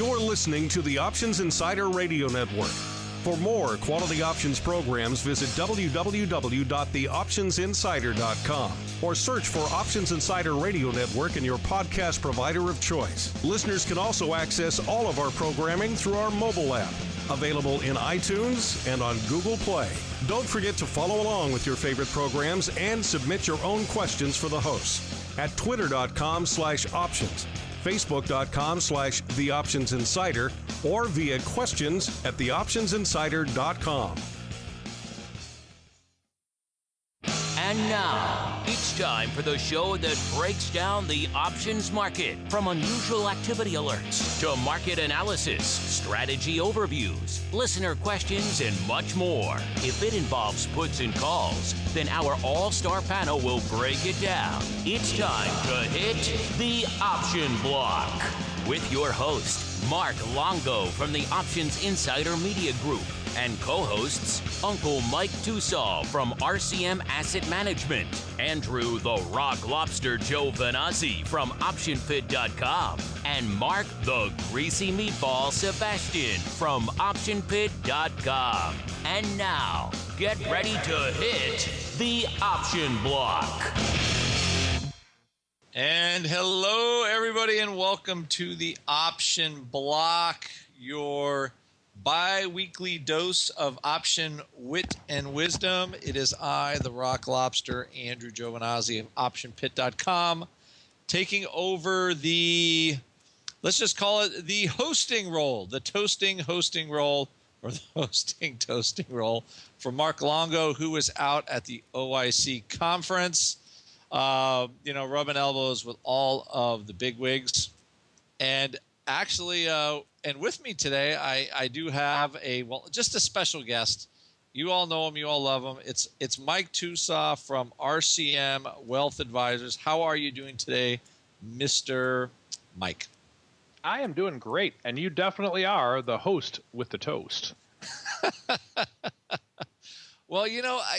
You're listening to the Options Insider Radio Network. For more quality options programs, visit www.theoptionsinsider.com or search for Options Insider Radio Network in your podcast provider of choice. Listeners can also access all of our programming through our mobile app, available in iTunes and on Google Play. Don't forget to follow along with your favorite programs and submit your own questions for the hosts at twitter.com/options, facebook.com/theoptionsinsider, or via questions at theoptionsinsider.com. And now, it's time for the show that breaks down the options market, from unusual activity alerts to market analysis, strategy overviews, listener questions, and much more. If it involves puts and calls, then our all-star panel will break it down. It's time to hit the option block with your host, Mark Longo from the Options Insider Media Group, and co-hosts Uncle Mike Tosaw from RCM Asset Management, Andrew the Rock Lobster Giovinazzi from OptionPit.com, and Mark the Greasy Meatball Sebastian from OptionPit.com. And now, get ready to hit the option block. And hello, everybody, and welcome to the Option Block, your bi-weekly dose of option wit and wisdom. It is I, the Rock Lobster, Andrew Giovinazzi of OptionPit.com, taking over the, let's just call it the hosting role, the toasting hosting role, or the hosting toasting role for Mark Longo, who was out at the OIC conference, rubbing elbows with all of the bigwigs. And actually, and with me today, I do have just a special guest. You all know him. You all love him. It's Mike Tosaw from RCM Wealth Advisors. How are you doing today, Mr. Mike? I am doing great, and you definitely are the host with the toast. Well,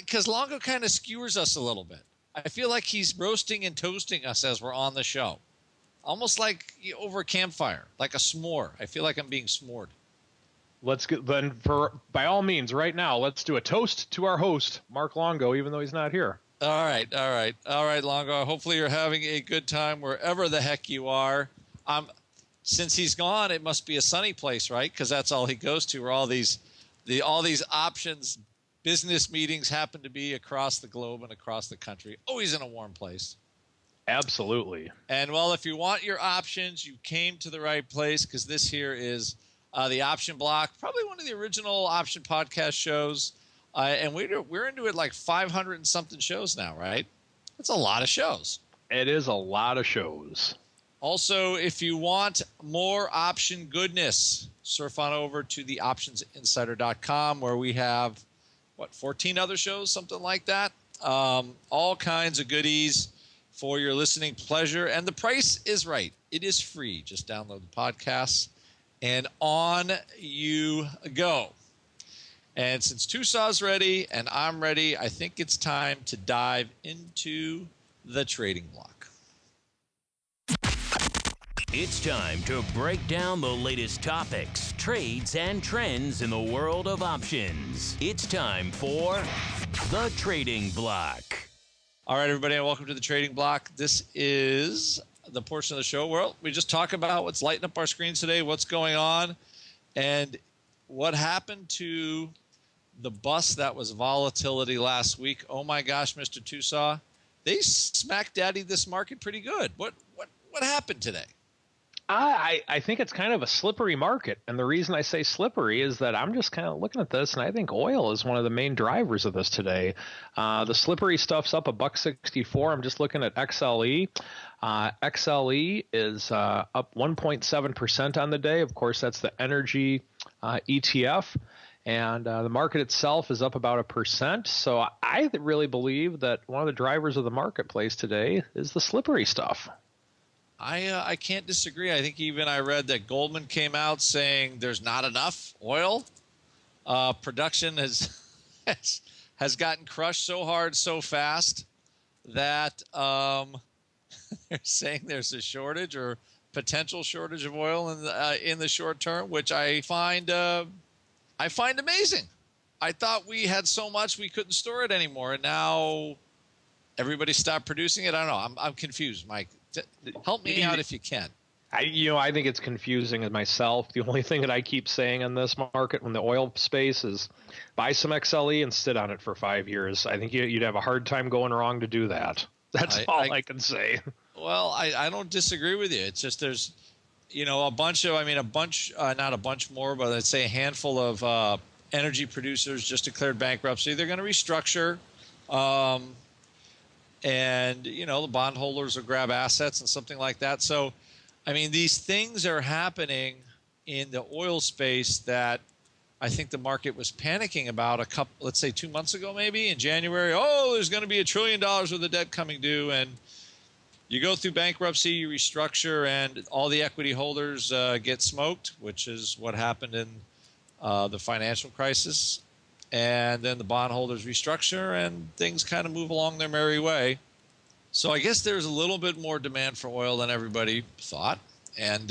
because Longo kind of skewers us a little bit. I feel like he's roasting and toasting us as we're on the show. Almost like over a campfire, like a s'more. I feel like I'm being s'mored. Let's get then by all means right now. Let's do a toast to our host, Mark Longo, even though he's not here. All right, Longo. Hopefully you're having a good time wherever the heck you are. Since he's gone, it must be a sunny place, right? Because that's all he goes to. Where all these options business meetings happen to be across the globe and across the country. Always in a warm place. Absolutely. And, well, if you want your options, you came to the right place, because this here is the Option Block, probably one of the original option podcast shows. And we're into it like 500 and something shows now, right? That's a lot of shows. It is a lot of shows. Also, if you want more option goodness, surf on over to theoptionsinsider.com, where we have, 14 other shows, something like that. All kinds of goodies for your listening pleasure. And the price is right. It is free. Just download the podcast and on you go. And since Tosaw's ready and I'm ready, I think it's time to dive into the trading block. It's time to break down the latest topics, trades, and trends in the world of options. It's time for the Trading Block. All right, everybody, and welcome to the Trading Block. This is the portion of the show where we just talk about what's lighting up our screens today, what's going on, and what happened to the bust that was volatility last week. Oh my gosh, Mr. Tosaw, they smack-daddied this market pretty good. What happened today? I think it's kind of a slippery market. And the reason I say slippery is that I'm just kind of looking at this, and I think oil is one of the main drivers of this today. The slippery stuff's up $1.64. I'm just looking at XLE. XLE is up 1.7% on the day. Of course, that's the energy ETF. And the market itself is up about 1%. So I really believe that one of the drivers of the marketplace today is the slippery stuff. I can't disagree. I think even I read that Goldman came out saying there's not enough oil. Production has gotten crushed so hard so fast that they're saying there's a shortage, or potential shortage of oil in the short term, which I find amazing. I thought we had so much we couldn't store it anymore, and now everybody stopped producing it. I don't know. I'm confused, Mike. Help me out if you can. I think it's confusing as myself. The only thing that I keep saying in this market when the oil space is buy some XLE and sit on it for 5 years. I think you'd have a hard time going wrong to do that. That's all I can say. Well, I don't disagree with you. It's just there's, not a bunch more, but I'd say a handful of energy producers just declared bankruptcy. They're going to restructure. And, the bondholders will grab assets and something like that. So, these things are happening in the oil space that I think the market was panicking about let's say 2 months ago, maybe in January. Oh, there's going to be $1 trillion worth of debt coming due. And you go through bankruptcy, you restructure, and all the equity holders get smoked, which is what happened in the financial crisis. And then the bondholders restructure and things kind of move along their merry way. So I guess there's a little bit more demand for oil than everybody thought. And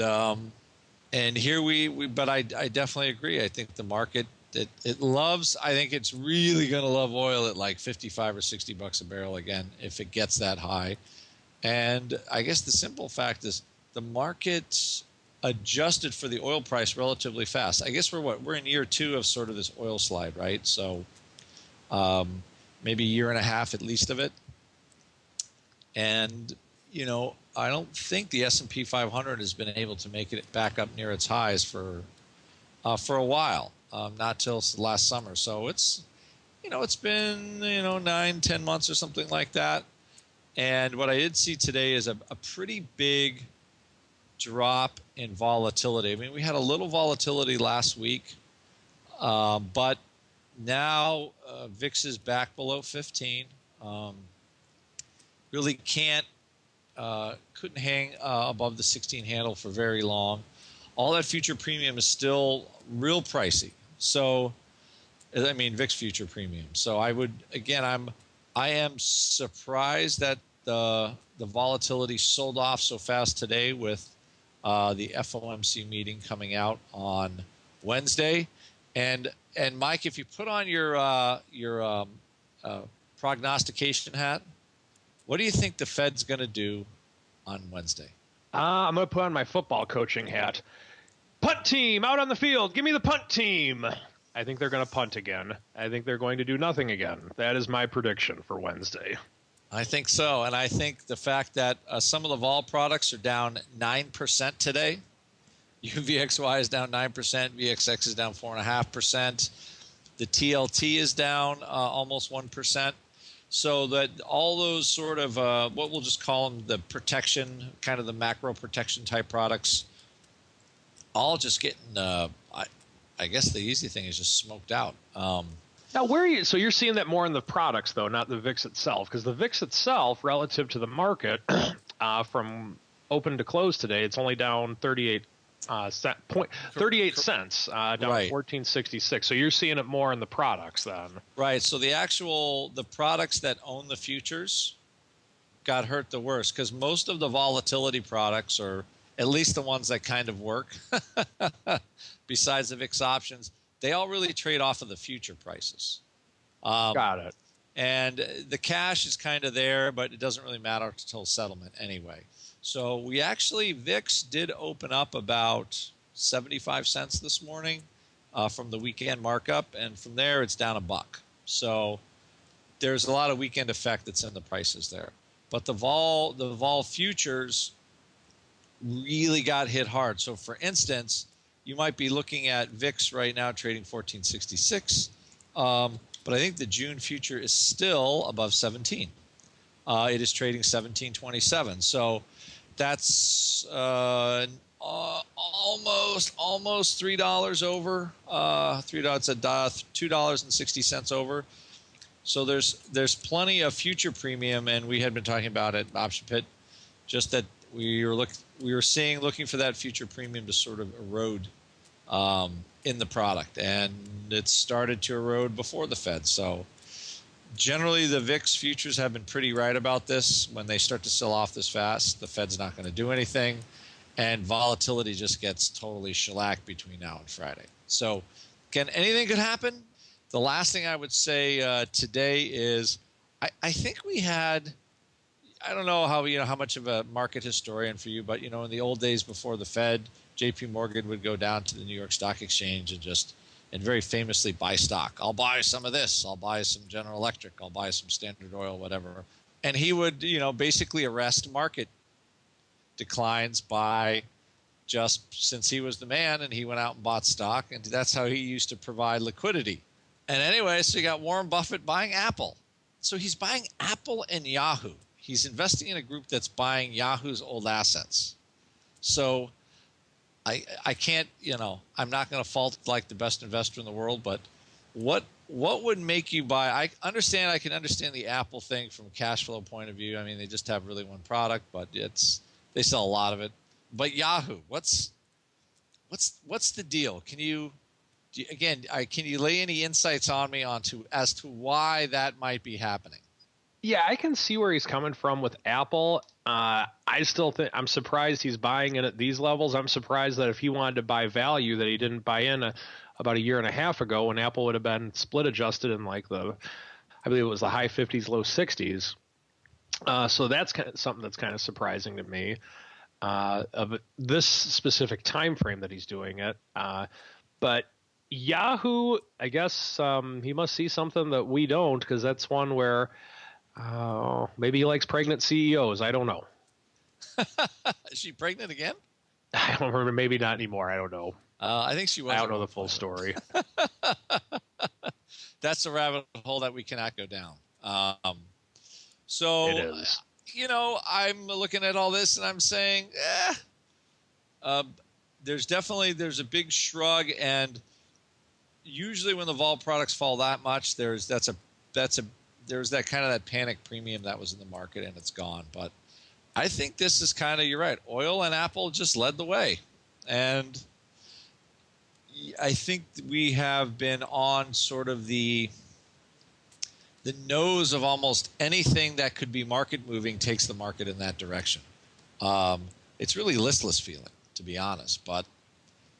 here but I definitely agree. I think the market, it loves, I think it's really going to love oil at like 55 or 60 bucks a barrel again, if it gets that high. And I guess the simple fact is the market adjusted for the oil price relatively fast. I guess we're in year 2 of sort of this oil slide, right? So maybe a year and a half at least of it. And, I don't think the S&P 500 has been able to make it back up near its highs for a while, not till last summer. So it's been, 9-10 months or something like that. And what I did see today is a pretty big drop in volatility. We had a little volatility last week, but now VIX is back below 15. Really couldn't hang above the 16 handle for very long. All that future premium is still real pricey. So, VIX future premium. So I am surprised that the volatility sold off so fast today with the FOMC meeting coming out on Wednesday. And Mike, if you put on your prognostication hat, what do you think the Fed's going to do on Wednesday? I'm going to put on my football coaching hat. Punt team out on the field. Give me the punt team. I think they're going to punt again. I think they're going to do nothing again. That is my prediction for Wednesday. I think so. And I think the fact that some of the vol products are down 9% today. UVXY is down 9%. VXX is down 4.5%. The TLT is down almost 1%. So that all those sort of what we'll just call them the protection, kind of the macro protection type products, all just getting, I guess the easy thing is just smoked out. Now, so you're seeing that more in the products, though, not the VIX itself, because the VIX itself, relative to the market, from open to close today, it's only down 38 cents, down right. 14.66. So you're seeing it more in the products then. Right. So the products that own the futures got hurt the worst because most of the volatility products, or at least the ones that kind of work, besides the VIX options, they all really trade off of the future prices. Got it. And the cash is kind of there, but it doesn't really matter until settlement anyway. So VIX did open up about 75 cents this morning from the weekend markup, and from there it's down $1. So there's a lot of weekend effect that's in the prices there. But the vol futures really got hit hard. So for instance, you might be looking at VIX right now trading 1466, but I think the June future is still above 17. It is trading 1727. So that's almost $3 over. It's $2.60 over. So there's plenty of future premium, and we had been talking about it, Option Pit, just that we were looking for that future premium to sort of erode in the product, and it started to erode before the Fed. So generally, the VIX futures have been pretty right about this. When they start to sell off this fast, the Fed's not going to do anything. and volatility just gets totally shellacked between now and Friday. So, anything could happen. The last thing I would say today is I think we had. I don't know how much of a market historian for you, but in the old days before the Fed, J.P. Morgan would go down to the New York Stock Exchange and very famously buy stock. I'll buy some of this. I'll buy some General Electric. I'll buy some Standard Oil, whatever. And he would, basically arrest market declines by just since he was the man and he went out and bought stock. And that's how he used to provide liquidity. And anyway, so you got Warren Buffett buying Apple. So he's buying Apple and Yahoo. He's investing in a group that's buying Yahoo's old assets. So I can't, I'm not going to fault like the best investor in the world, but what would make you buy? I can understand the Apple thing from a cash flow point of view. I mean, they just have really one product, but they sell a lot of it. But Yahoo, what's the deal? Can you lay any insights on me as to why that might be happening? Yeah, I can see where he's coming from with Apple. I still think I'm surprised he's buying in at these levels. I'm surprised that if he wanted to buy value that he didn't buy in about a year and a half ago when Apple would have been split adjusted in I believe it was the high 50s, low 60s. So that's something that's kind of surprising to me of this specific time frame that he's doing it. But Yahoo, I guess he must see something that we don't, because that's one where maybe he likes pregnant CEOs. I don't know. Is she pregnant again? I don't remember. Maybe not anymore. I don't know. I think she was. I don't know the full story. That's a rabbit hole that we cannot go down. So, it is. I'm looking at all this and I'm saying, there's a big shrug, and usually when the vol products fall that much, there's that kind of that panic premium that was in the market and it's gone. But I think this is kind of, you're right. Oil and Apple just led the way. And I think we have been on sort of the nose of almost anything that could be market moving takes the market in that direction. It's really listless feeling, to be honest. But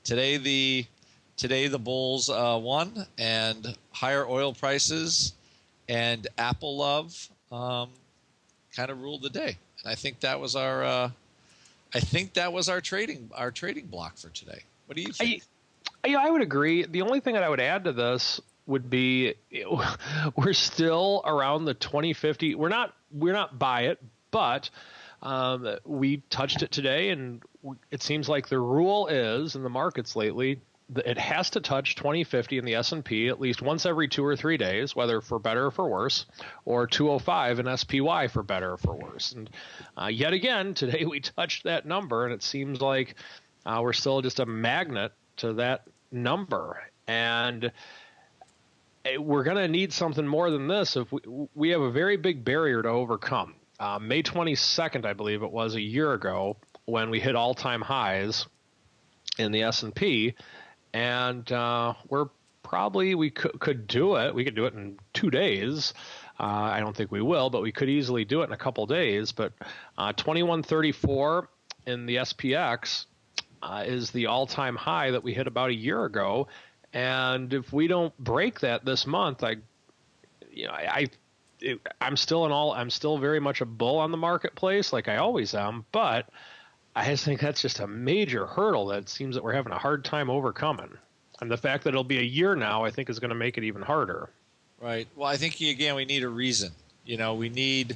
today the bulls won, and higher oil prices and Apple love kind of ruled the day. And I think that was our trading block for today. What do you think? I would agree. The only thing that I would add to this would be we're still around the 2050. We're not by it, but we touched it today, and it seems like the rule is in the markets lately that it has to touch 2050 in the S&P at least once every 2 or 3 days, whether for better or for worse, or 205 in SPY for better or for worse. And yet again, today we touched that number, and it seems like we're still just a magnet to that number. And we're going to need something more than this if we have a very big barrier to overcome. May 22nd, I believe it was, a year ago, when we hit all-time highs in the S&P, and we could do it. We could do it in 2 days. I don't think we will, but we could easily do it in a couple days. But 2134 in the SPX is the all-time high that we hit about a year ago. And if we don't break that this month, I'm still very much a bull on the marketplace, like I always am. But I just think that's just a major hurdle that it seems that we're having a hard time overcoming. And the fact that it'll be a year now, I think, is going to make it even harder. Right. Well, I think, again, we need a reason. We need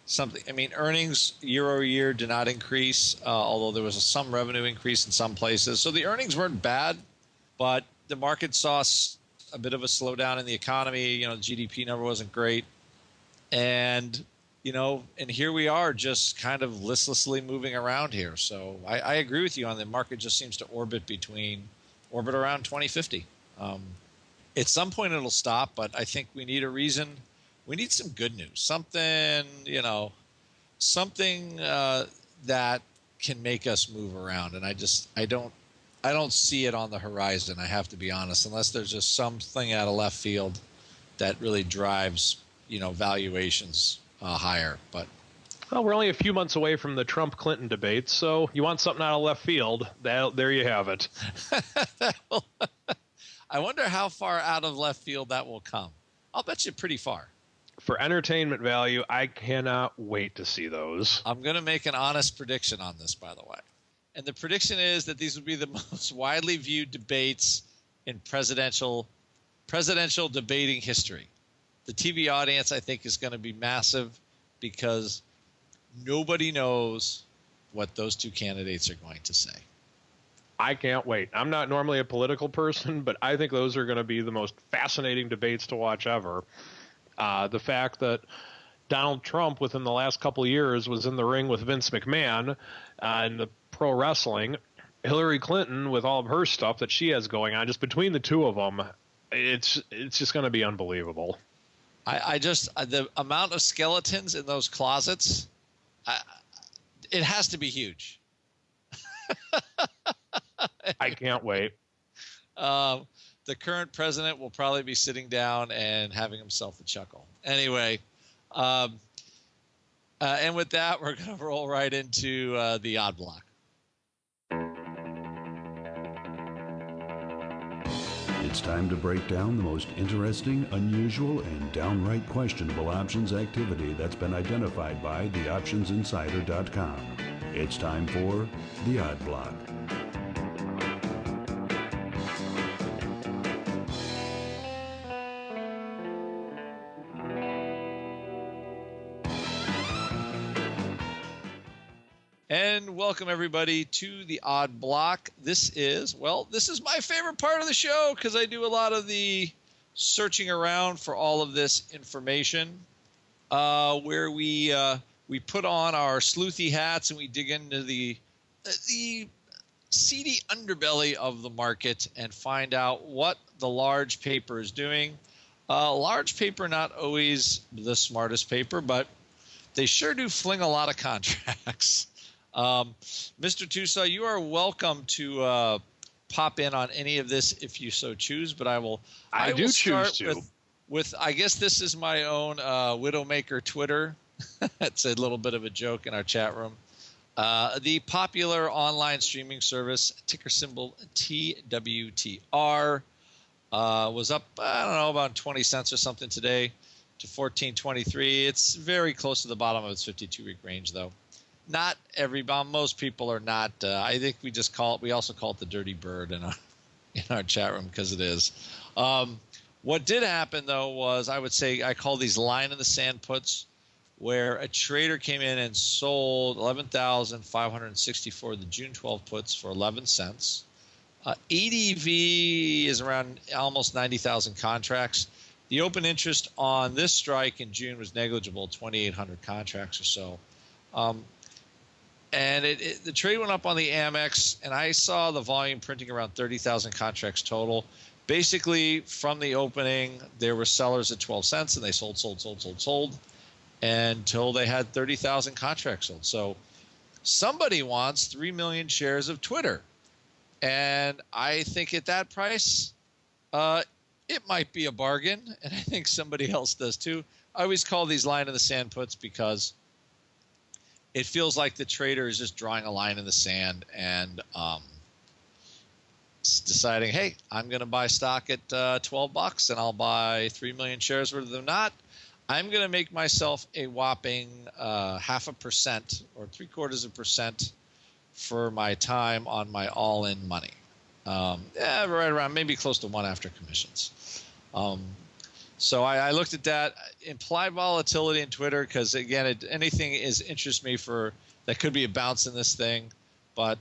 something. I mean, earnings year over year did not increase, although there was some revenue increase in some places. So the earnings weren't bad, but the market saw a bit of a slowdown in the economy. The GDP number wasn't great. And here we are just kind of listlessly moving around here. So I agree with you on the market just seems to orbit around 2050. At some point it'll stop, but I think we need a reason. We need some good news, something that can make us move around. And I don't see it on the horizon. I have to be honest, unless there's just something out of left field that really drives, valuations higher. But Well, we're only a few months away from the Trump-Clinton debate, so you want something out of left field, there you have it. I wonder how far out of left field that will come. I'll bet you pretty far. For entertainment value, I cannot wait to see those. I'm going to make an honest prediction on this, by the way. And the prediction is that these would be the most widely viewed debates in presidential debating history. The TV audience, I think, is going to be massive because nobody knows what those two candidates are going to say. I can't wait. I'm not normally a political person, but I think those are going to be the most fascinating debates to watch ever. The fact that Donald Trump within the last couple of years was in the ring with Vince McMahon in the pro wrestling, Hillary Clinton with all of her stuff that she has going on, just between the two of them, it's just going to be unbelievable. I just the amount of skeletons in those closets, it has to be huge. I can't wait. The current president will probably be sitting down and having himself a chuckle. Anyway, and with that, we're going to roll right into the odd block. It's time to break down the most interesting, unusual, and downright questionable options activity that's been identified by theoptionsinsider.com. It's time for the odd block. And welcome everybody to the odd block. This is my favorite part of the show because I do a lot of the searching around for all of this information, where we put on our sleuthy hats and we dig into the seedy underbelly of the market and find out what the large paper is doing. Large paper, not always the smartest paper, but they sure do fling a lot of contracts. Mr. Tosaw, you are welcome to pop in on any of this if you so choose, but I will start with I guess this is my own Widowmaker Twitter. It's a little bit of a joke in our chat room. The popular online streaming service, ticker symbol TWTR, was up, I don't know, about 20 cents or something today to 14.23. It's very close to the bottom of its 52-week range, though. Not most people are not. I think we also call it the dirty bird in our chat room because it is. What did happen though was I call these line in the sand puts, where a trader came in and sold 11,564 the June 12 puts for 11 cents. ADV is around almost 90,000 contracts. The open interest on this strike in June was negligible, 2,800 contracts or so. And the trade went up on the Amex, and I saw the volume printing around 30,000 contracts total. Basically, from the opening, there were sellers at 12 cents, and they sold until they had 30,000 contracts sold. So somebody wants 3 million shares of Twitter. And I think at that price, it might be a bargain, and I think somebody else does too. I always call these line in the sand puts because it feels like the trader is just drawing a line in the sand and deciding, hey, I'm going to buy stock at $12 and I'll buy 3 million shares worth of them. Not, I'm going to make myself a whopping 0.5% or 0.75% for my time on my all-in money. Right around maybe close to 1 after commissions. So I looked at that implied volatility in Twitter because, again, anything interests me that could be a bounce in this thing. But,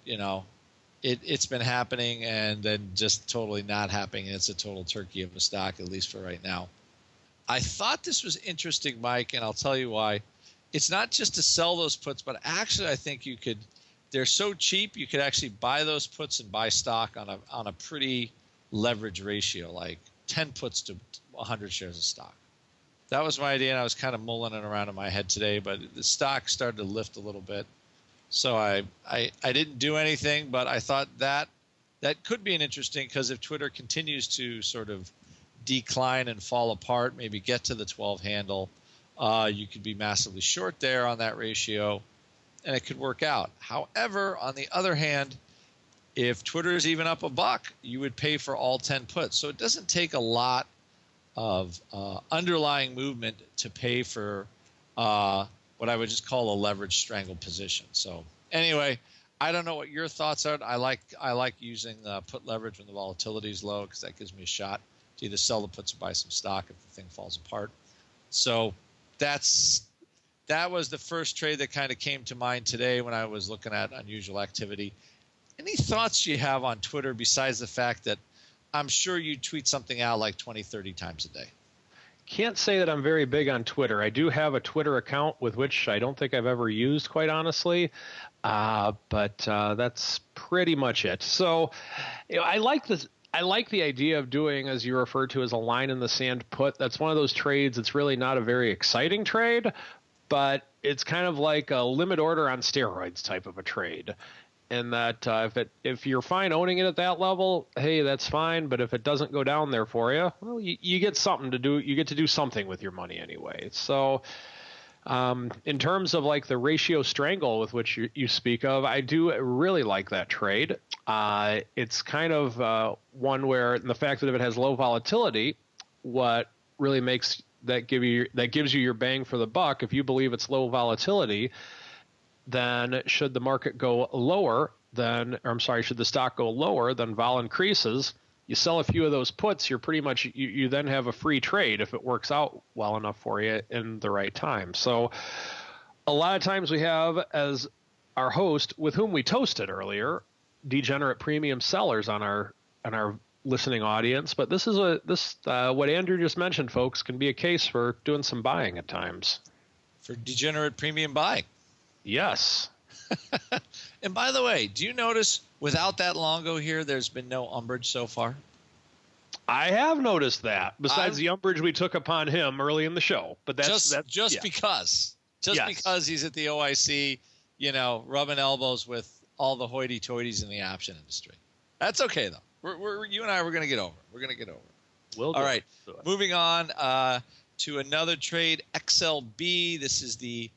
it's been happening and then just totally not happening. It's a total turkey of a stock, at least for right now. I thought this was interesting, Mike, and I'll tell you why. It's not just to sell those puts, but actually I think they're so cheap you could actually buy those puts and buy stock on a pretty leverage ratio, like 10 puts to 100 shares of stock. That was my idea, and I was kind of mulling it around in my head today, but the stock started to lift a little bit. So I didn't do anything, but I thought that could be an interesting, because if Twitter continues to sort of decline and fall apart, maybe get to the 12 handle, You could be massively short there on that ratio, and it could work out. However, on the other hand, if Twitter is even up $1, you would pay for all 10 puts. So it doesn't take a lot of underlying movement to pay for what I would just call a leverage strangle position. So anyway, I don't know what your thoughts are. I like using put leverage when the volatility is low, because that gives me a shot to either sell the puts or buy some stock if the thing falls apart. So that was the first trade that kind of came to mind today when I was looking at unusual activity. Any thoughts you have on Twitter besides the fact that I'm sure you tweet something out like 20, 30 times a day? Can't say that I'm very big on Twitter. I do have a Twitter account with which I don't think I've ever used, quite honestly, but that's pretty much it. So I like this. I like the idea of doing, as you refer to, as a line in the sand put. That's one of those trades. It's really not a very exciting trade, but it's kind of like a limit order on steroids type of a trade. And that if you're fine owning it at that level, hey, that's fine. But if it doesn't go down there for you, well, you get something to do. You get to do something with your money anyway. So in terms of like the ratio strangle with which you speak of, I do really like that trade. It's kind of one where the fact that if it has low volatility, what really makes that gives you your bang for the buck. If you believe it's low volatility, then should the market go lower, should the stock go lower, then vol increases. You sell a few of those puts, you're pretty much, you then have a free trade if it works out well enough for you in the right time. So a lot of times we have, as our host, with whom we toasted earlier, degenerate premium sellers on our listening audience. But this is what Andrew just mentioned, folks, can be a case for doing some buying at times. For degenerate premium buying. Yes. And by the way, do you notice without that longo here, there's been no umbrage so far? I have noticed that, besides the umbrage we took upon him early in the show. But that's because he's at the OIC, rubbing elbows with all the hoity-toities in the option industry. That's okay, though. You and I, we're going to get over it. We're going to get over it. All right. Moving on to another trade, XLB. This is the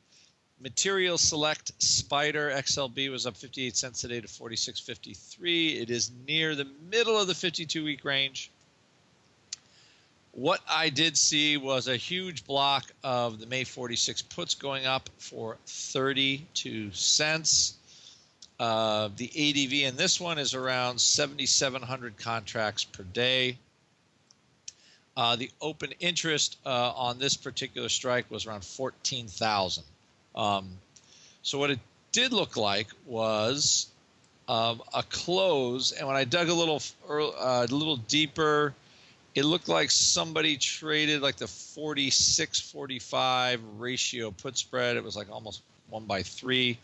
Material Select Spider. XLB was up 58 cents today to 46.53. It is near the middle of the 52-week range. What I did see was a huge block of the May 46 puts going up for 32 cents. The ADV in this one is around 7,700 contracts per day. The open interest on this particular strike was around 14,000. So what it did look like was a close, and when I dug a little deeper, it looked like somebody traded like the 46-45 ratio put spread. It was like almost 1/3,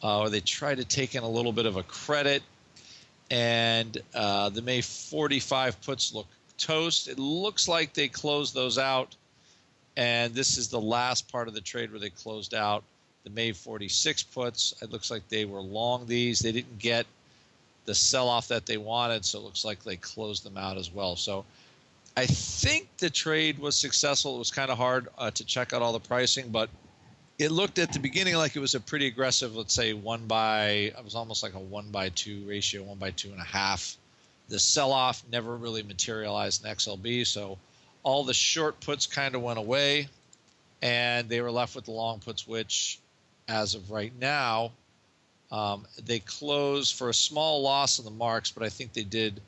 or they tried to take in a little bit of a credit, and the May 45 puts look toast. It looks like they closed those out, and this is the last part of the trade where they closed out the May 46 puts. It looks like they were long these. They didn't get the sell-off that they wanted, so it looks like they closed them out as well. So I think the trade was successful. It was kind of hard to check out all the pricing, but it looked at the beginning like it was a pretty aggressive, let's say it was almost like a 1/2 ratio, 1/2.5. The sell-off never really materialized in XLB, so all the short puts kind of went away, and they were left with the long puts, which, as of right now, they closed for a small loss in the marks, but I think they did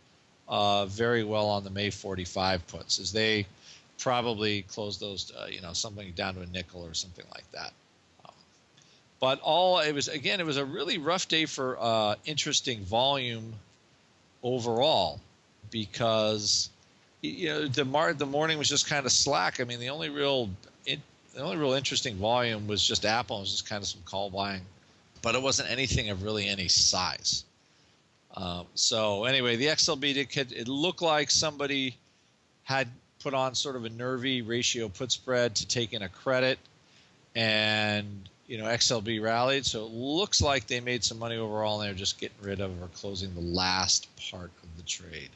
very well on the May 45 puts, as they probably closed those, something down to a nickel or something like that. But it was a really rough day for interesting volume overall, because the morning was just kind of slack. I mean, the only real interesting volume was just Apple. It was just kind of some call buying, but it wasn't anything of really any size. So anyway, the XLB it looked like somebody had put on sort of a nervy ratio put spread to take in a credit, and XLB rallied. So it looks like they made some money overall, and they're just getting rid of or closing the last part of the trade.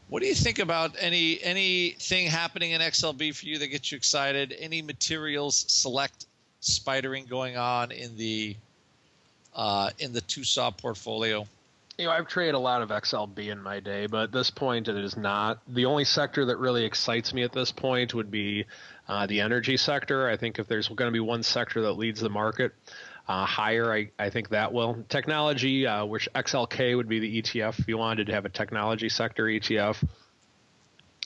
What do you think about anything happening in XLB for you that gets you excited? Any materials select spidering going on in the Tosaw portfolio? I've traded a lot of XLB in my day, but at this point it is not. The only sector that really excites me at this point would be the energy sector. I think if there's going to be one sector that leads the market higher, I think that will. Technology, which XLK would be the ETF. If you wanted to have a technology sector ETF,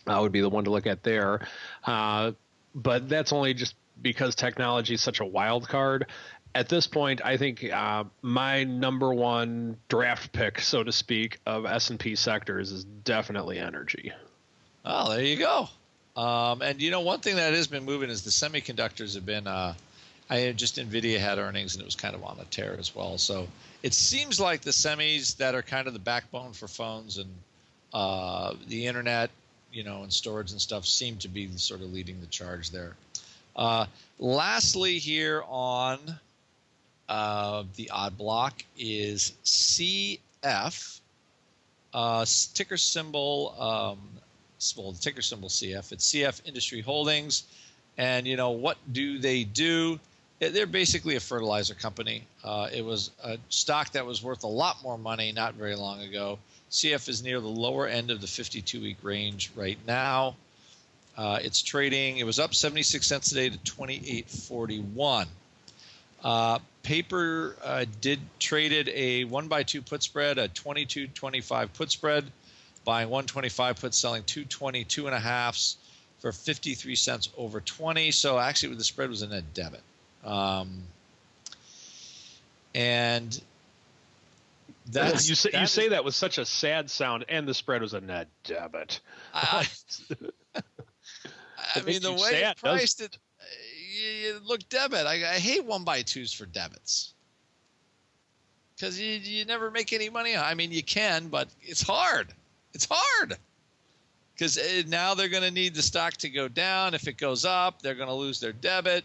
would be the one to look at there. But that's only just because technology is such a wild card. At this point, I think my number one draft pick, so to speak, of S&P sectors is definitely energy. Oh, there you go. And one thing that has been moving is the semiconductors have been. Just NVIDIA had earnings and it was kind of on a tear as well. So it seems like the semis that are kind of the backbone for phones and the internet, and storage and stuff seem to be sort of leading the charge there. Lastly, here on the odd block is CF, ticker symbol. The ticker symbol CF. It's CF Industry Holdings, and what do they do? They're basically a fertilizer company. It was a stock that was worth a lot more money not very long ago. CF is near the lower end of the 52-week range right now. It's trading. It was up 76 cents today to 28.41. Paper traded a 1x2 put spread, a 22.25 put spread, buying 125 puts, selling 222 and a halves for 53 cents over 20. So actually, the spread was a net debit. And that's you say that with such a sad sound, and the spread was a net debit. I mean, the way it priced it, you look debit. I hate 1x2s for debits because you never make any money. I mean, you can, but it's hard. It's hard because now they're going to need the stock to go down. If it goes up, they're going to lose their debit.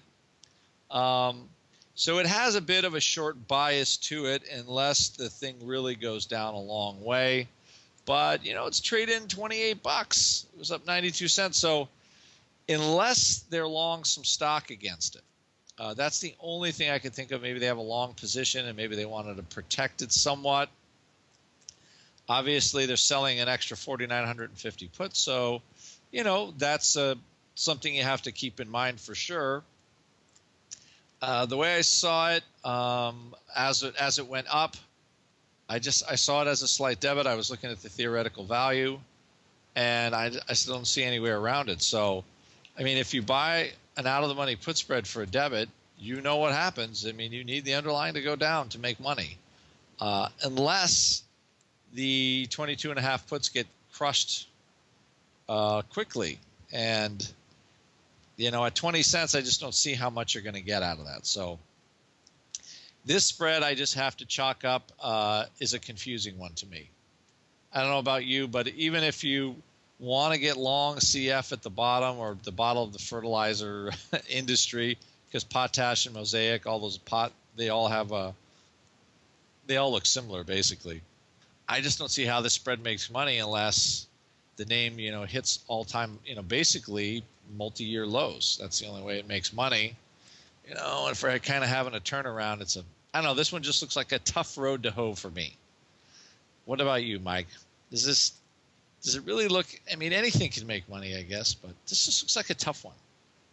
So it has a bit of a short bias to it unless the thing really goes down a long way. But, it's trading $28. It was up 92 cents. So unless they're long some stock against it, that's the only thing I could think of. Maybe they have a long position and maybe they wanted to protect it somewhat. Obviously, they're selling an extra 4,950 puts. So, that's something you have to keep in mind for sure. The way I saw it, as it went up, I saw it as a slight debit. I was looking at the theoretical value, and I still don't see anywhere around it. So, I mean, if you buy an out-of-the-money put spread for a debit, you know what happens. I mean, you need the underlying to go down to make money, unless the 22.5 puts get crushed quickly. And at 20 cents, I just don't see how much you're going to get out of that. So this spread, I just have to chalk up, is a confusing one to me. I don't know about you, but even if you want to get long CF at the bottom or the bottom of the fertilizer industry, because potash and mosaic, all those they all look similar basically. I just don't see how this spread makes money unless the name, hits all-time, basically multi-year lows. That's the only way it makes money. And for kind of having a turnaround, I don't know, this one just looks like a tough road to hoe for me. What about you, Mike? Does it really look, I mean, anything can make money, I guess, but this just looks like a tough one.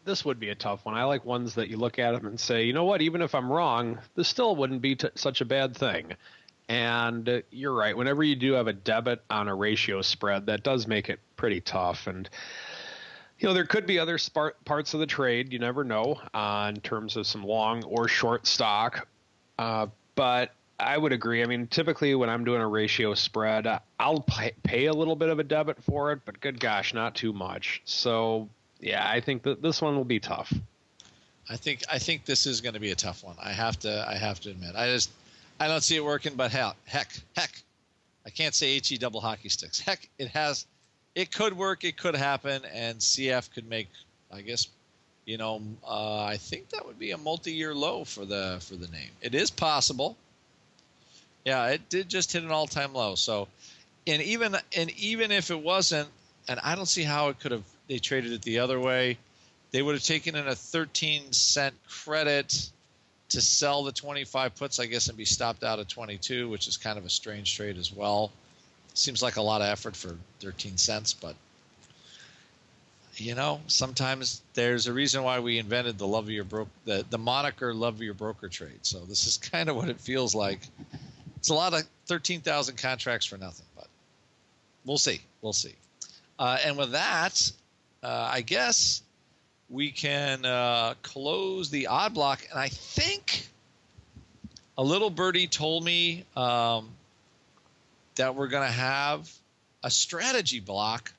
This would be a tough one. I like ones that you look at them and say, you know what, even if I'm wrong, this still wouldn't be such a bad thing. And you're right. Whenever you do have a debit on a ratio spread, that does make it pretty tough. And, there could be other parts of the trade. You never know in terms of some long or short stock. But I would agree. I mean, typically when I'm doing a ratio spread, I'll pay a little bit of a debit for it, but good gosh, not too much. So, yeah, I think that this one will be tough. I think this is going to be a tough one. I have to admit. I don't see it working, but heck, I can't say HE double hockey sticks. Heck, it could work, it could happen, and CF could make, I guess, I think that would be a multi-year low for the name. It is possible. Yeah, it did just hit an all-time low. So And even if it wasn't, and I don't see how they traded it the other way. They would have taken in a 13-cent credit to sell the 25 puts, I guess, and be stopped out at 22, which is kind of a strange trade as well. Seems like a lot of effort for 13 cents, but sometimes there's a reason why we invented the the moniker "love of your broker" trade. So this is kind of what it feels like. It's a lot of 13,000 contracts for nothing, but we'll see. We'll see. And with that, I guess we can close the odd block. And I think a little birdie told me that we're going to have a strategy block.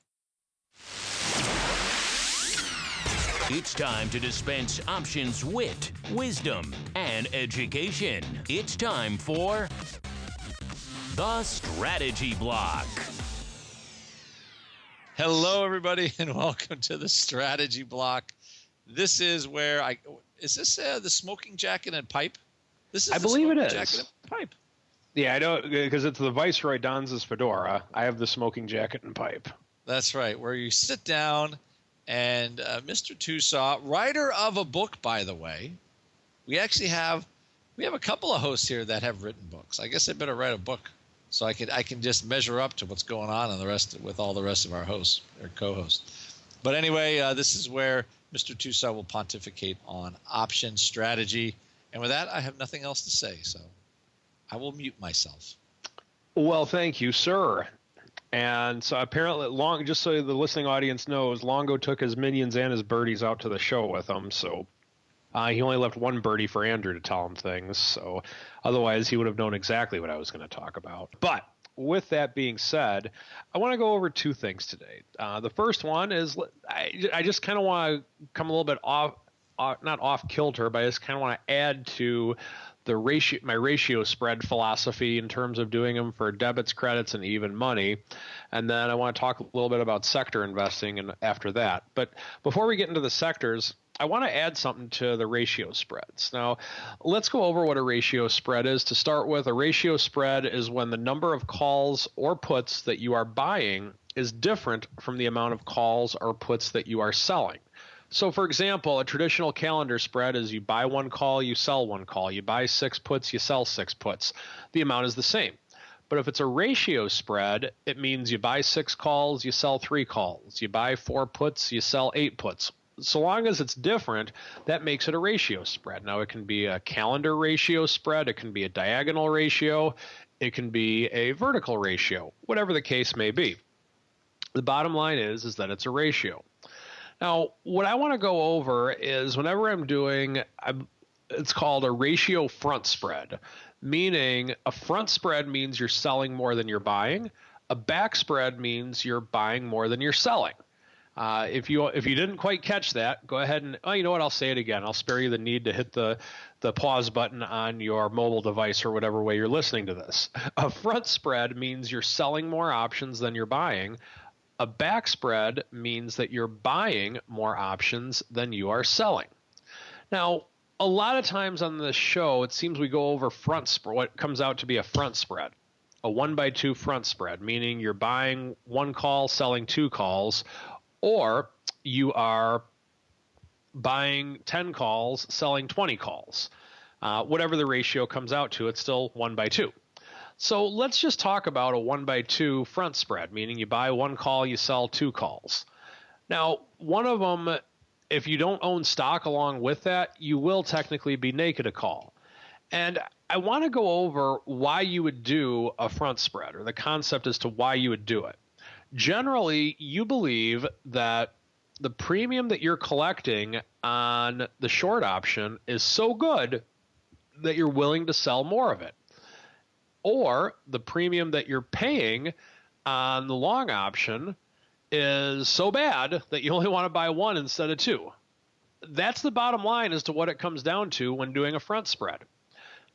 It's time to dispense options wit, wisdom, and education. It's time for the strategy block. Hello, everybody, and welcome to the strategy block. This is where is this the smoking jacket and pipe? This is I believe it is. Jacket and pipe. Yeah, I know, because it's the Viceroy dons his fedora. I have the smoking jacket and pipe. That's right, where you sit down and Mr. Tosaw, writer of a book, by the way. We have a couple of hosts here that have written books. I guess I better write a book so I can just measure up to what's going on with all the rest of our hosts or co-hosts. But anyway, this is where Mr. Tosaw will pontificate on option strategy. And with that, I have nothing else to say, so I will mute myself. Well, thank you, sir. And so apparently, just so the listening audience knows, Longo took his minions and his birdies out to the show with him. So he only left one birdie for Andrew to tell him things. So otherwise, he would have known exactly what I was going to talk about. But with that being said, I want to go over two things today. The first one is I just kind of want to come a little bit not off kilter, but I just kind of want to add to my ratio spread philosophy in terms of doing them for debits, credits, and even money. And then I want to talk a little bit about sector investing and after that. But before we get into the sectors, I want to add something to the ratio spreads. Now, let's go over what a ratio spread is. To start with, a ratio spread is when the number of calls or puts that you are buying is different from the amount of calls or puts that you are selling. So, for example, a traditional calendar spread is you buy one call, you sell one call. You buy 6 puts, you sell 6 puts. The amount is the same. But if it's a ratio spread, it means you buy 6 calls, you sell 3 calls. You buy 4 puts, you sell 8 puts. So long as it's different, that makes it a ratio spread. Now, it can be a calendar ratio spread. It can be a diagonal ratio. It can be a vertical ratio, whatever the case may be. The bottom line is that it's a ratio. Now, what I want to go over is whenever it's called a ratio front spread, meaning a front spread means you're selling more than you're buying. A back spread means you're buying more than you're selling. If you didn't quite catch that, go ahead and, you know what, I'll say it again. I'll spare you the need to hit the pause button on your mobile device or whatever way you're listening to this. A front spread means you're selling more options than you're buying. A back spread means that you're buying more options than you are selling. Now, a lot of times on this show, it seems we go over what comes out to be a front spread, a 1x2 front spread, meaning you're buying 1 call, selling 2 calls, or you are buying 10 calls, selling 20 calls. Whatever the ratio comes out to, it's still 1x2. So let's just talk about a 1x2 front spread, meaning you buy 1 call, you sell 2 calls. Now, one of them, if you don't own stock along with that, you will technically be naked a call. And I want to go over why you would do a front spread, or the concept as to why you would do it. Generally, you believe that the premium that you're collecting on the short option is so good that you're willing to sell more of it. Or the premium that you're paying on the long option is so bad that you only want to buy 1 instead of 2. That's the bottom line as to what it comes down to when doing a front spread.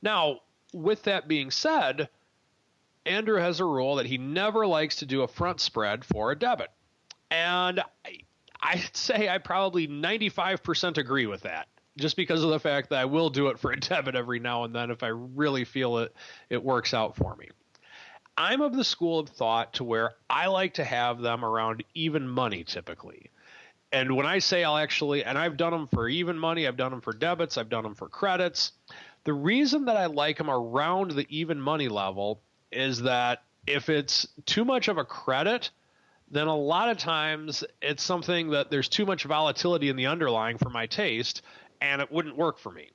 Now, with that being said, Andrew has a rule that he never likes to do a front spread for a debit. And I'd say I probably 95% agree with that, just because of the fact that I will do it for a debit every now and then if I really feel it works out for me. I'm of the school of thought to where I like to have them around even money typically. And when I say and I've done them for even money, I've done them for debits, I've done them for credits. The reason that I like them around the even money level is that if it's too much of a credit, then a lot of times it's something that there's too much volatility in the underlying for my taste, and it wouldn't work for me.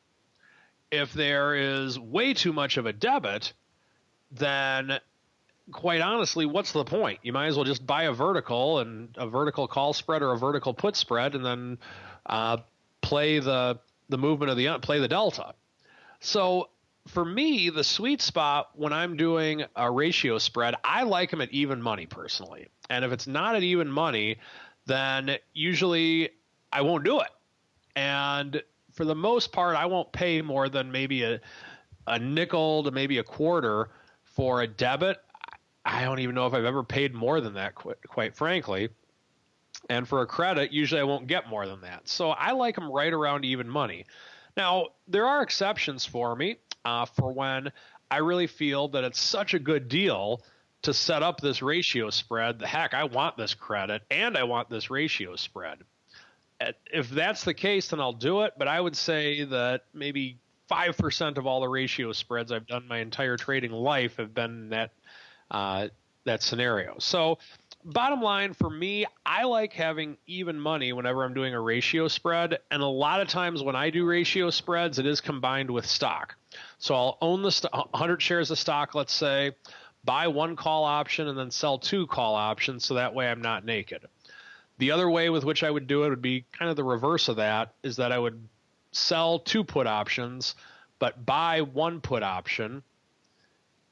If there is way too much of a debit, then quite honestly, what's the point? You might as well just buy a vertical call spread or a vertical put spread, and then play the movement of play the delta. So for me, the sweet spot when I'm doing a ratio spread, I like them at even money personally. And if it's not at even money, then usually I won't do it. And for the most part, I won't pay more than maybe a nickel to maybe a quarter for a debit. I don't even know if I've ever paid more than that, quite frankly. And for a credit, usually I won't get more than that. So I like them right around even money. Now, there are exceptions for me for when I really feel that it's such a good deal to set up this ratio spread. The heck, I want this credit and I want this ratio spread. If that's the case, then I'll do it. But I would say that maybe 5% of all the ratio spreads I've done my entire trading life have been that scenario. So bottom line for me, I like having even money whenever I'm doing a ratio spread. And a lot of times when I do ratio spreads, it is combined with stock. So I'll own 100 shares of stock, let's say, buy one call option and then sell two call options. So that way I'm not naked. The other way with which I would do it would be kind of the reverse of that, is that I would sell two put options, but buy one put option.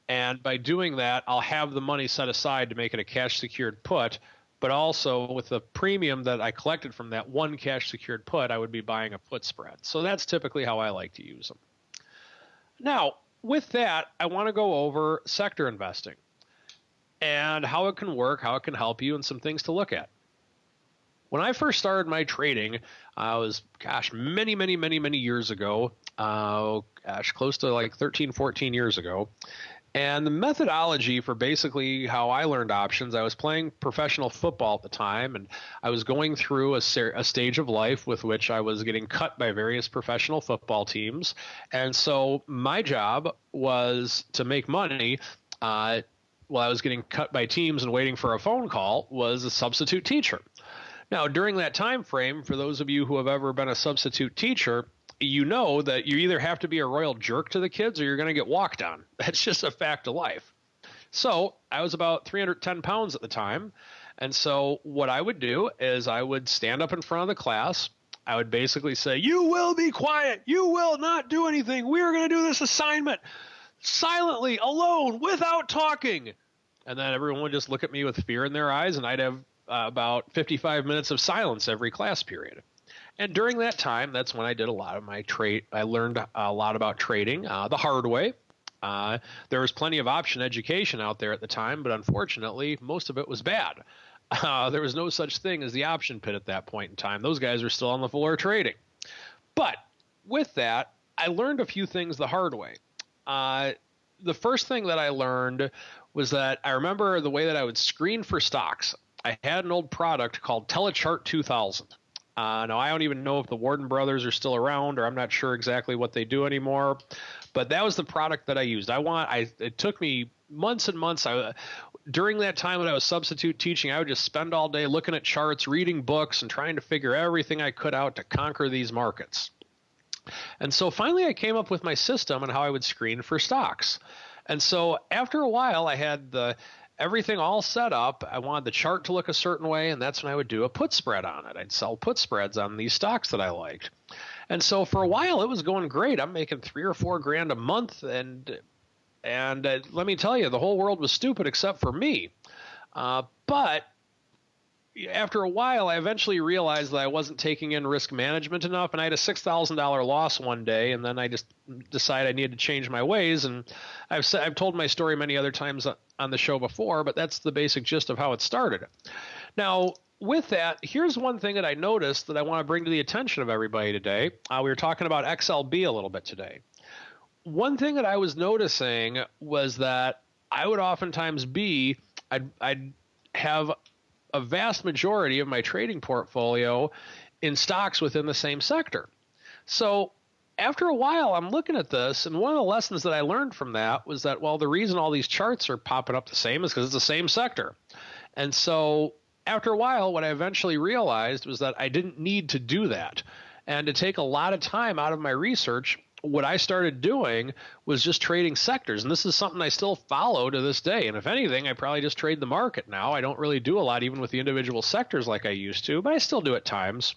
And by doing that, I'll have the money set aside to make it a cash secured put, but also with the premium that I collected from that one cash secured put, I would be buying a put spread. So that's typically how I like to use them. Now, with that, I want to go over sector investing and how it can work, how it can help you, and some things to look at. When I first started my trading, I was, many years ago, close to like 13, 14 years ago. And the methodology for basically how I learned options, I was playing professional football at the time, and I was going through a stage of life with which I was getting cut by various professional football teams. And so my job was to make money while I was getting cut by teams and waiting for a phone call, was a substitute teacher. Now, during that time frame, for those of you who have ever been a substitute teacher, you know that you either have to be a royal jerk to the kids or you're going to get walked on. That's just a fact of life. So I was about 310 pounds at the time. And so what I would do is I would stand up in front of the class. I would basically say, "You will be quiet. You will not do anything. We are going to do this assignment silently, alone, without talking." And then everyone would just look at me with fear in their eyes, and I'd have about 55 minutes of silence every class period. And during that time, that's when I did a lot of my trade. I learned a lot about trading the hard way. There was plenty of option education out there at the time, but unfortunately, most of it was bad. There was no such thing as the option pit at that point in time. Those guys were still on the floor trading. But with that, I learned a few things the hard way. The first thing that I learned was that I remember the way that I would screen for stocks. I had an old product called Telechart 2000. Now, I don't even know if the Warden brothers are still around, or I'm not sure exactly what they do anymore, but that was the product that I used. It took me months and months. During that time when I was substitute teaching, I would just spend all day looking at charts, reading books, and trying to figure everything I could out to conquer these markets. And so finally I came up with my system on how I would screen for stocks. And so after a while, I had everything all set up. I wanted the chart to look a certain way, and that's when I would do a put spread on it. I'd sell put spreads on these stocks that I liked. And so for a while, it was going great. I'm making $3 or $4 grand a month, and let me tell you, the whole world was stupid except for me. But after a while, I eventually realized that I wasn't taking in risk management enough, and I had a $6,000 loss one day, and then I just decided I needed to change my ways. And I've told my story many other times on the show before, but that's the basic gist of how it started. Now, with that, here's one thing that I noticed that I want to bring to the attention of everybody today. We were talking about XLB a little bit today. One thing that I was noticing was that I would oftentimes I'd have a vast majority of my trading portfolio in stocks within the same sector. So after a while, I'm looking at this, and one of the lessons that I learned from that was that, well, the reason all these charts are popping up the same is because it's the same sector. And so after a while, what I eventually realized was that I didn't need to do that. And to take a lot of time out of my research, what I started doing was just trading sectors. And this is something I still follow to this day. And if anything, I probably just trade the market now. I don't really do a lot even with the individual sectors like I used to, but I still do at times.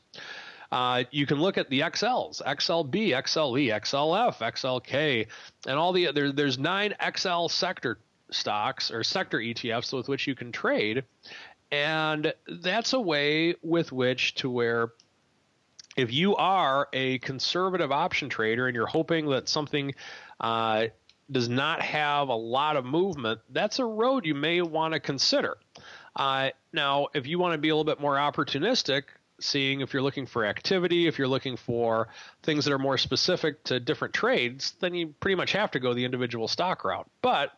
You can look at the XLs, XLB, XLE, XLF, XLK, and all the there's 9 XL sector stocks or sector ETFs with which you can trade. And that's a way with which to where if you are a conservative option trader and you're hoping that something does not have a lot of movement, that's a road you may want to consider. Now, if you want to be a little bit more opportunistic, seeing if you're looking for activity, if you're looking for things that are more specific to different trades, then you pretty much have to go the individual stock route. But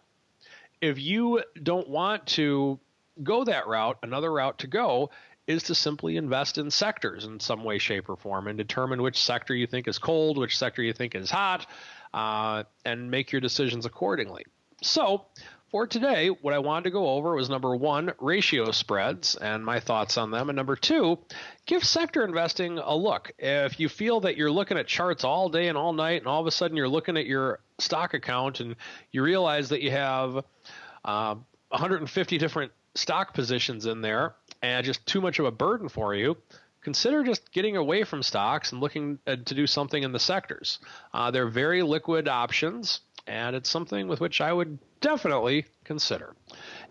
if you don't want to go that route, another route to go is to simply invest in sectors in some way, shape, or form and determine which sector you think is cold, which sector you think is hot, and make your decisions accordingly. So for today, what I wanted to go over was number 1, ratio spreads and my thoughts on them. And number 2, give sector investing a look. If you feel that you're looking at charts all day and all night, and all of a sudden you're looking at your stock account and you realize that you have 150 different stock positions in there and just too much of a burden for you, consider just getting away from stocks and looking to do something in the sectors. They're very liquid options, and it's something with which I would definitely consider.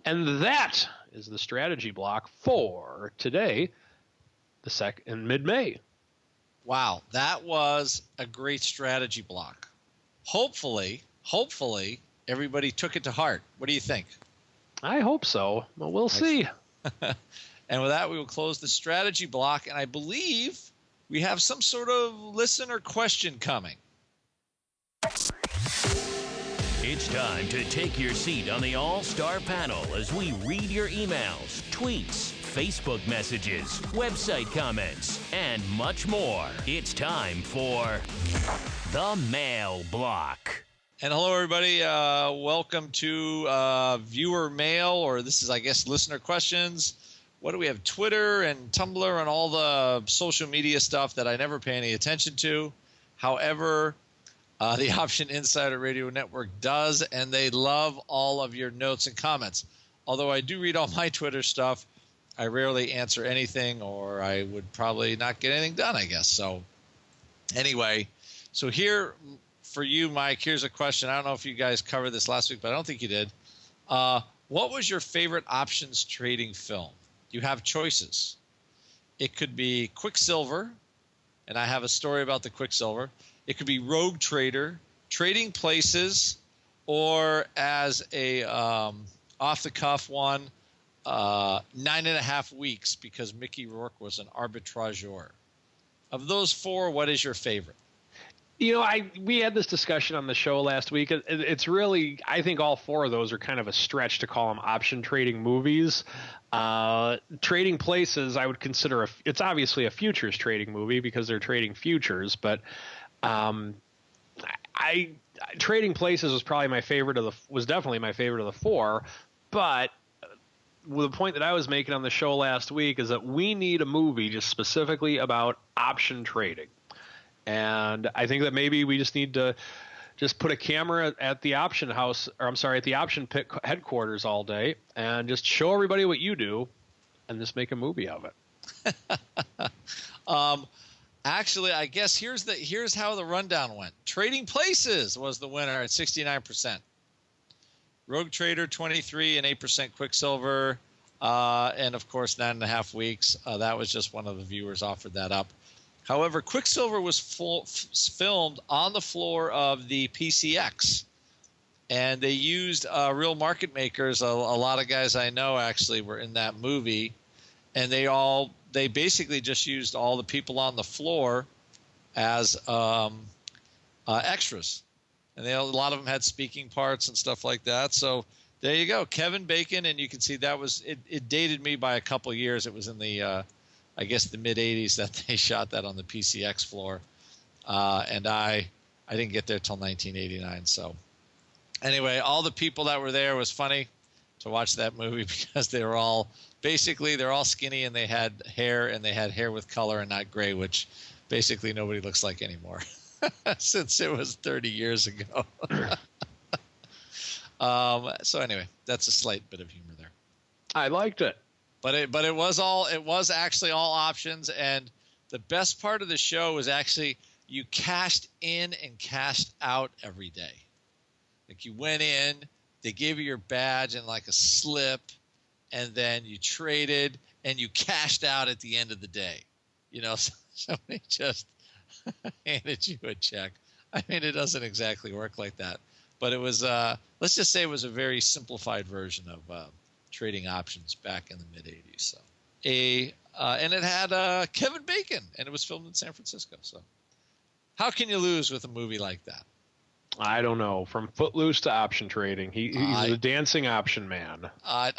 And that is the strategy block for today, in mid-May. Wow, that was a great strategy block. Hopefully, everybody took it to heart. What do you think? I hope so. Well, we'll see. And with that, we will close the strategy block. And I believe we have some sort of listener question coming. It's time to take your seat on the All-Star panel as we read your emails, tweets, Facebook messages, website comments, and much more. It's time for the Mail Block. And hello, everybody. Welcome to viewer mail, or this is, I guess, listener questions. What do we have? Twitter and Tumblr and all the social media stuff that I never pay any attention to. However, the Option Insider Radio Network does, and they love all of your notes and comments. Although I do read all my Twitter stuff, I rarely answer anything, or I would probably not get anything done, I guess. So anyway, so here for you, Mike, here's a question. I don't know if you guys covered this last week, but I don't think you did. What was your favorite options trading film? You have choices. It could be Quicksilver, and I have a story about the Quicksilver. It could be Rogue Trader, Trading Places, or as a off-the-cuff one, 9.5 Weeks, because Mickey Rourke was an arbitrageur. Of those 4, what is your favorite? You know, we had this discussion on the show last week. It's really, I think all 4 of those are kind of a stretch to call them option trading movies. Trading Places, I would consider it's obviously a futures trading movie because they're trading futures, but Trading Places was probably my favorite was definitely my favorite of the 4. But the point that I was making on the show last week is that we need a movie just specifically about option trading. And I think that maybe we just need to just put a camera at the option house, or I'm sorry, at the option pit headquarters all day and just show everybody what you do and just make a movie of it. Actually, I guess here's how the rundown went. Trading Places was the winner at 69%. Rogue Trader 23% and 8% Quicksilver, and of course 9.5 Weeks. That was just one of the viewers offered that up. However, Quicksilver was filmed on the floor of the PCX, and they used real market makers. A lot of guys I know actually were in that movie, and they basically just used all the people on the floor as extras, and a lot of them had speaking parts and stuff like that. So There you go, Kevin Bacon, and you can see that was it dated me by a couple of years. It was in the I guess the mid '80s that they shot that on the PCX floor, and I didn't get there till 1989. So anyway, all the people that were there was funny to watch that movie because they're all skinny and they had hair with color and not gray, which basically nobody looks like anymore since it was 30 years ago. So anyway, that's a slight bit of humor there. I liked it. But it was actually all options, and the best part of the show was actually you cashed in and cashed out every day. Like you went in, they gave you your badge and like a slip, and then you traded and you cashed out at the end of the day. You know, somebody just handed you a check. I mean, it doesn't exactly work like that, but it was let's just say it was a very simplified version of trading options back in the mid '80s. So and it had Kevin Bacon, and it was filmed in San Francisco. So how can you lose with a movie like that? I don't know. From Footloose to option trading, he's a dancing option man.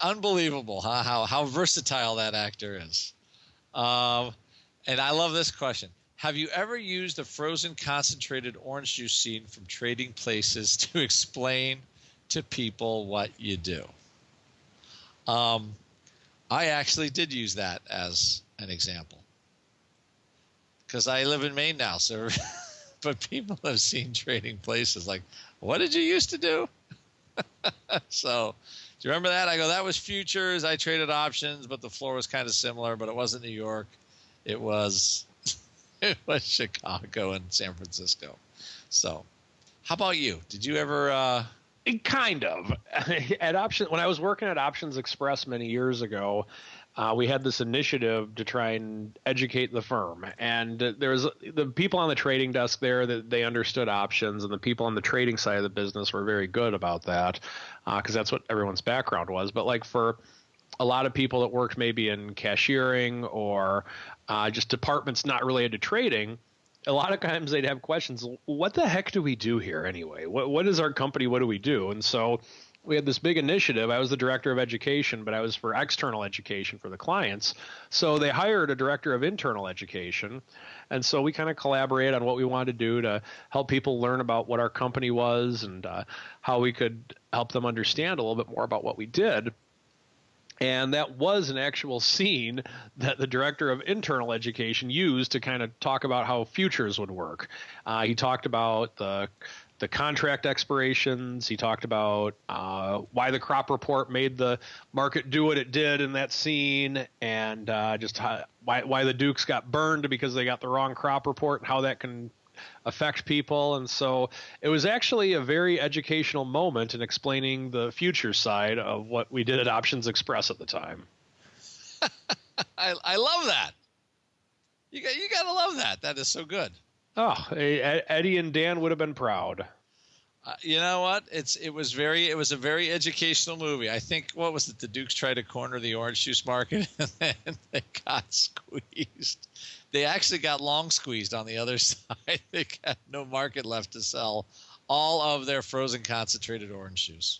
Unbelievable, huh? How versatile that actor is. And I love this question. Have you ever used a frozen concentrated orange juice scene from Trading Places to explain to people what you do? I actually did use that as an example because I live in Maine now. So, but people have seen Trading Places like, what did you used to do? So, do you remember that? I go, that was futures. I traded options, but the floor was kind of similar, but it wasn't New York. It was Chicago and San Francisco. So, how about you? Did you ever? Kind of. When I was working at Options Express many years ago, we had this initiative to try and educate the firm. And there was the people on the trading desk there that they understood options, and the people on the trading side of the business were very good about that because that's what everyone's background was. But like for a lot of people that worked maybe in cashiering or just departments not related to trading, a lot of times they'd have questions. What the heck do we do here anyway? What is our company? What do we do? And so we had this big initiative. I was the director of education, but I was for external education for the clients. So they hired a director of internal education. And so we kind of collaborated on what we wanted to do to help people learn about what our company was and how we could help them understand a little bit more about what we did. And that was an actual scene that the director of internal education used to kind of talk about how futures would work. He talked about the contract expirations. He talked about why the crop report made the market do what it did in that scene, and just why the Dukes got burned because they got the wrong crop report and how that can affect people. And so it was actually a very educational moment in explaining the future side of what we did at Options Express at the time. I love that. You got to love that. That is so good. Oh, Eddie and Dan would have been proud. You know what? It was a very educational movie. I think, what was it? The Dukes tried to corner the orange juice market and then they got squeezed. They actually got long squeezed on the other side. They got no market left to sell all of their frozen concentrated orange juice.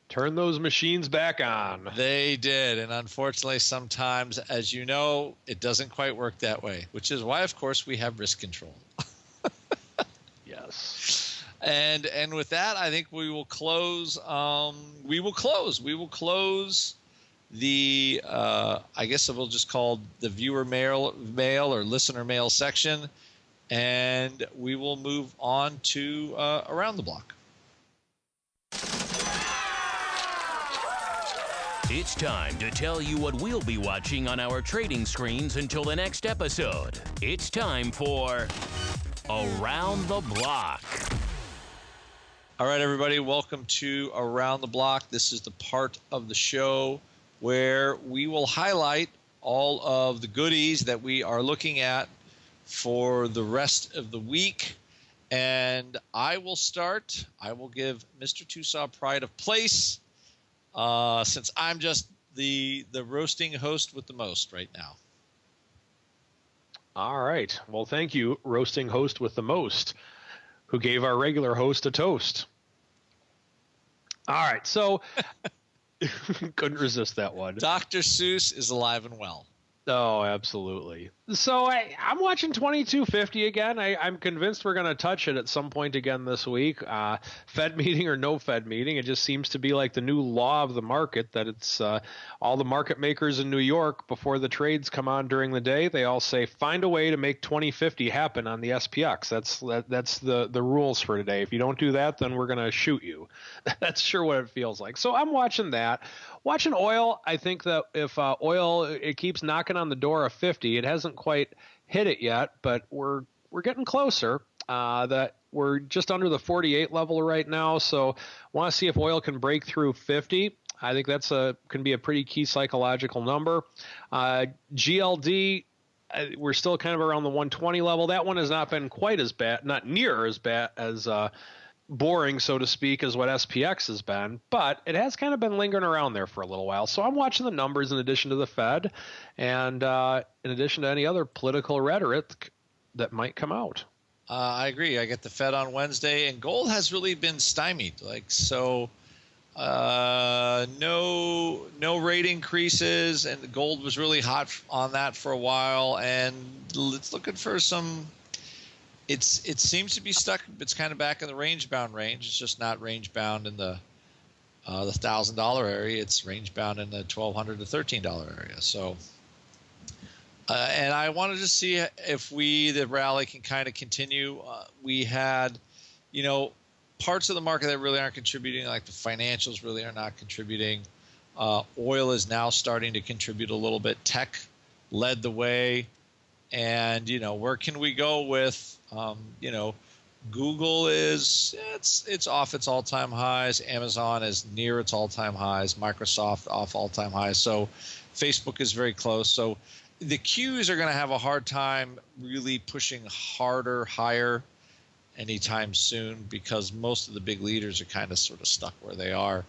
Turn those machines back on. They did. And unfortunately, sometimes, as you know, it doesn't quite work that way, which is why, of course, we have risk control. Yes. And with that, I think we will close. We will close the I guess we'll just call the viewer mail or listener mail section, and we will move on to Around the Block. It's time to tell you what we'll be watching on our trading screens until the next episode. It's time for Around the Block. All right, everybody, welcome to Around the Block. This is the part of the show where we will highlight all of the goodies that we are looking at for the rest of the week. And I will start. I will give Mr. Tosaw pride of place since I'm just the roasting host with the most right now. All right. Well, thank you, roasting host with the most, who gave our regular host a toast. All right, so couldn't resist that one. Dr. Seuss is alive and well. Oh, absolutely. So I'm watching 2250 again. I'm convinced we're going to touch it at some point again this week. Fed meeting or no Fed meeting, it just seems to be like the new law of the market that it's all the market makers in New York before the trades come on during the day. They all say find a way to make 2050 happen on the SPX. That's the rules for today. If you don't do that, then we're going to shoot you. That's sure what it feels like. So I'm watching that. Watching oil, I think that if oil it keeps knocking on the door of 50, it hasn't quite hit it yet, but we're getting closer. That we're just under the 48 level right now, so want to see if oil can break through 50. I think that's can be a pretty key psychological number. GLD, we're still kind of around the 120 level. That one has not been quite as bad, not near as bad as boring, so to speak, as what SPX has been, but it has kind of been lingering around there for a little while. So I'm watching the numbers in addition to the Fed and in addition to any other political rhetoric that might come out. I agree. I get the Fed on Wednesday, and gold has really been stymied. No rate increases, and the gold was really hot on that for a while, and it's looking for some. It seems to be stuck. It's kind of back in the range-bound range. It's just not range-bound in the $1,000 area. It's range-bound in the $1,200 to $1,300 area. So, and I wanted to see if the rally can kind of continue. We had, parts of the market that really aren't contributing, like the financials really are not contributing. Oil is now starting to contribute a little bit. Tech led the way. And, where can we go with, Google it's off its all-time highs. Amazon is near its all-time highs. Microsoft off all-time highs. So Facebook is very close. So the Qs are going to have a hard time really pushing harder, higher anytime soon because most of the big leaders are kind of sort of stuck where they are.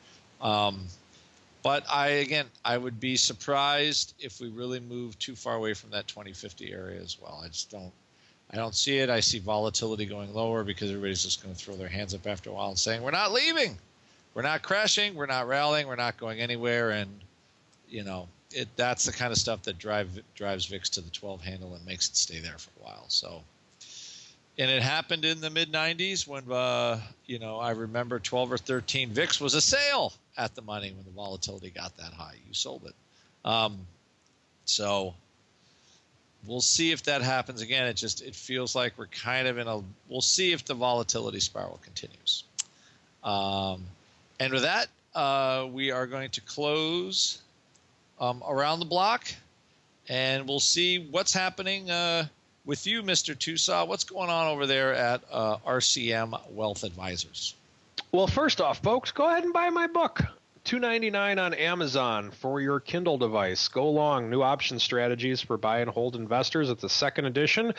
But I would be surprised if we really move too far away from that 2050 area as well. I don't see it. I see volatility going lower because everybody's just going to throw their hands up after a while and saying, we're not leaving. We're not crashing. We're not rallying. We're not going anywhere. And, that's the kind of stuff that drives VIX to the 12 handle and makes it stay there for a while. So, and it happened in the mid-90s when, I remember 12 or 13 VIX was a sale at the money when the volatility got that high. You sold it. So we'll see if that happens again. It feels like we're kind of we'll see if the volatility spiral continues. And with that, we are going to close around the block, and we'll see what's happening with you, Mr. Tosaw. What's going on over there at RCM Wealth Advisors? Well, first off, folks, go ahead and buy my book. $2.99 on Amazon for your Kindle device. Go long, new option strategies for buy and hold investors. It's the second edition.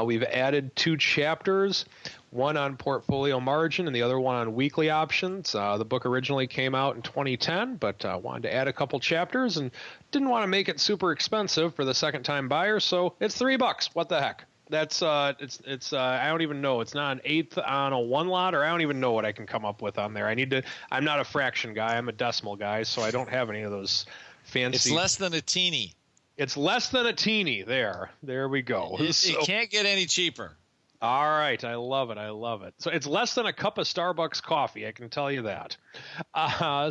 We've added 2 chapters, one on portfolio margin and the other one on weekly options. The book originally came out in 2010, but wanted to add a couple chapters and didn't want to make it super expensive for the second-time buyer, so it's $3. What the heck? That's it's I don't even know. It's not an eighth on a one lot, or I don't even know what I can come up with on there. I'm not a fraction guy. I'm a decimal guy, so I don't have any of those fancy. It's less than a teeny. It's less than a teeny. There we go. It can't get any cheaper. All right. I love it. So it's less than a cup of Starbucks coffee. I can tell you that.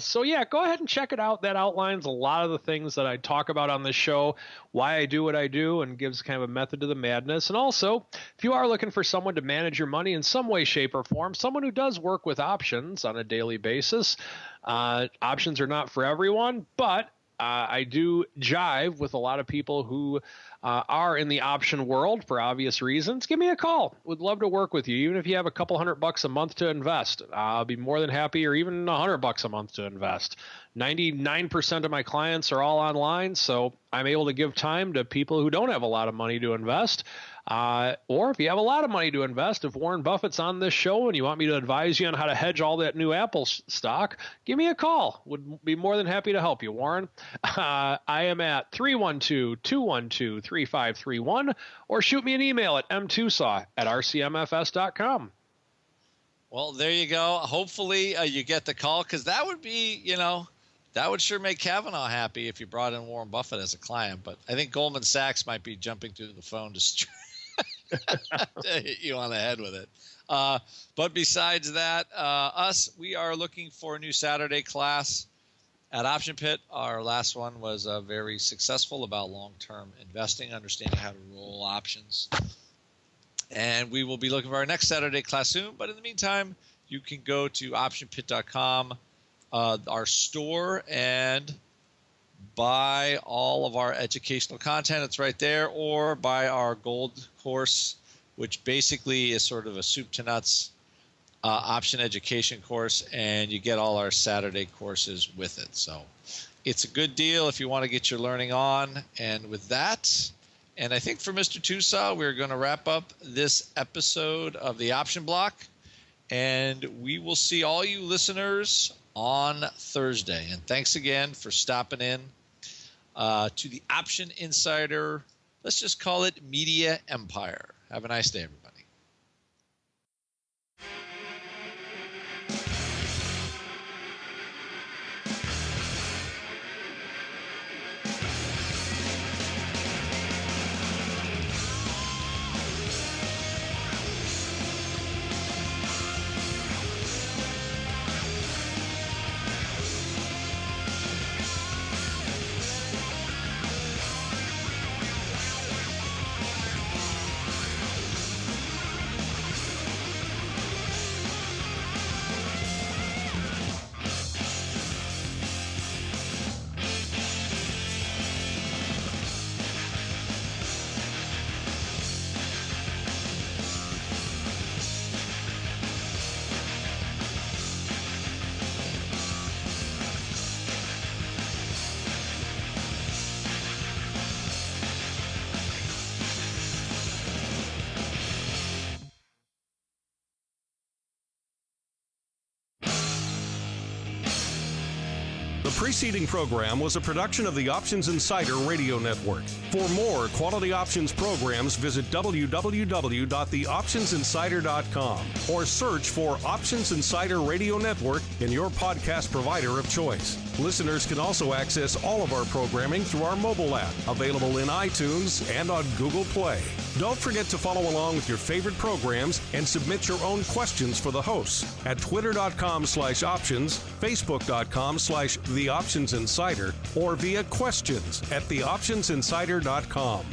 So yeah, go ahead and check it out. That outlines a lot of the things that I talk about on this show, why I do what I do, and gives kind of a method to the madness. And also, if you are looking for someone to manage your money in some way, shape, or form, someone who does work with options on a daily basis, options are not for everyone, but I do jive with a lot of people who are in the option world for obvious reasons. Give me a call. Would love to work with you, even if you have a couple $100 a month to invest. I'll be more than happy, or even $100 a month to invest. 99% of my clients are all online, so I'm able to give time to people who don't have a lot of money to invest. Or if you have a lot of money to invest, if Warren Buffett's on this show and you want me to advise you on how to hedge all that new Apple stock, give me a call. Would be more than happy to help you, Warren. I am at 312-212-3531, or shoot me an email at mtosaw@rcmfs.com. Well, there you go. Hopefully you get the call, because that would be, that would sure make Kavanaugh happy if you brought in Warren Buffett as a client. But I think Goldman Sachs might be jumping through the phone to hit you on the head with it. But besides that, we are looking for a new Saturday class at Option Pit. Our last one was very successful about long-term investing, understanding how to roll options. And we will be looking for our next Saturday class soon. But in the meantime, you can go to optionpit.com, our store, and buy all of our educational content. It's right there. Or buy our gold course, which basically is sort of a soup to nuts option education course. And you get all our Saturday courses with it. So it's a good deal if you want to get your learning on. And with that, and I think for Mr. Tosaw, we're going to wrap up this episode of the Option Block. And we will see all you listeners on Thursday. And thanks again for stopping in to the Option Insider, let's just call it Media Empire. Have a nice day, everybody. The preceding program was a production of the Options Insider Radio Network. For more quality options programs, visit www.theoptionsinsider.com or search for Options Insider Radio Network in your podcast provider of choice. Listeners can also access all of our programming through our mobile app, available in iTunes and on Google Play. Don't forget to follow along with your favorite programs and submit your own questions for the hosts at twitter.com/options, facebook.com/theoptionsinsider, or via questions at theoptionsinsider.com.